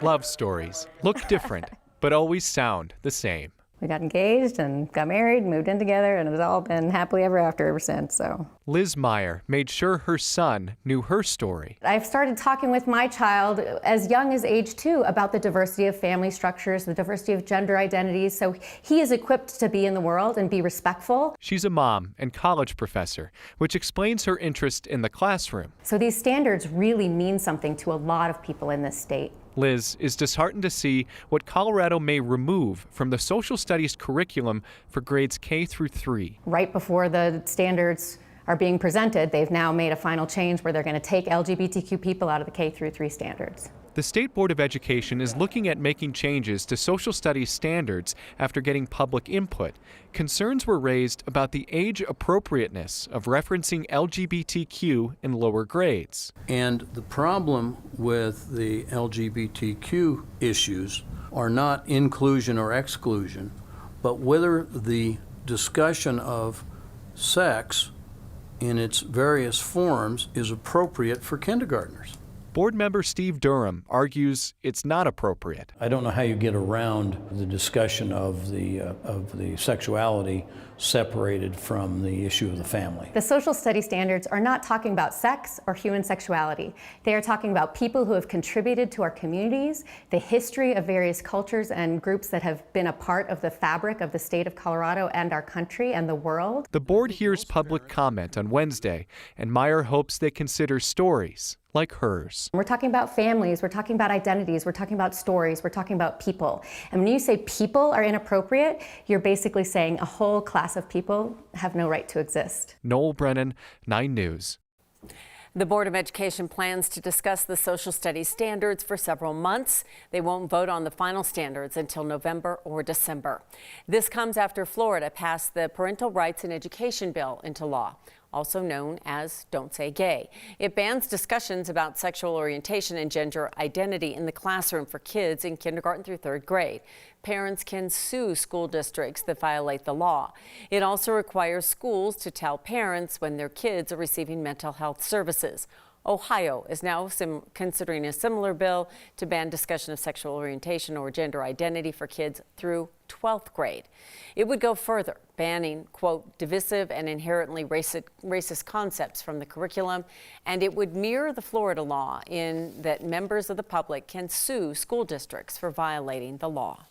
Love stories look different, but always sound the same. We got engaged and got married, moved in together, and it's all been happily ever after ever since. So Liz Meyer made sure her son knew her story. I've started talking with my child as young as age 2 about the diversity of family structures, the diversity of gender identities, so he is equipped to be in the world and be respectful. She's a mom and college professor, which explains her interest in the classroom. So these standards really mean something to a lot of people in this state. Liz is disheartened to see what Colorado may remove from the social studies curriculum for grades K through 3. Right before the standards are being presented, they've now made a final change where they're going to take LGBTQ people out of the K through 3 standards. The State Board of Education is looking at making changes to social studies standards after getting public input. Concerns were raised about the age appropriateness of referencing LGBTQ in lower grades. And the problem with the LGBTQ issues are not inclusion or exclusion, but whether the discussion of sex in its various forms is appropriate for kindergartners. Board member Steve Durham argues it's not appropriate. I don't know how you get around the discussion of the sexuality separated from the issue of the family. The social studies standards are not talking about sex or human sexuality. They are talking about people who have contributed to our communities, the history of various cultures and groups that have been a part of the fabric of the state of Colorado and our country and the world. The board hears public comment on Wednesday, and Meyer hopes they consider stories like hers. We're talking about families, we're talking about identities, we're talking about stories, we're talking about people. And when you say people are inappropriate, you're basically saying a whole class of people have no right to exist. Noel Brennan, 9 News. The Board of Education plans to discuss the social studies standards for several months. They won't vote on the final standards until November or December. This comes after Florida passed the Parental Rights in Education bill into law, also known as Don't Say Gay. It bans discussions about sexual orientation and gender identity in the classroom for kids in kindergarten through 3rd grade. Parents can sue school districts that violate the law. It also requires schools to tell parents when their kids are receiving mental health services. Ohio is now considering a similar bill to ban discussion of sexual orientation or gender identity for kids through 12th grade. It would go further, banning, quote, divisive and inherently racist concepts from the curriculum, and it would mirror the Florida law in that members of the public can sue school districts for violating the law.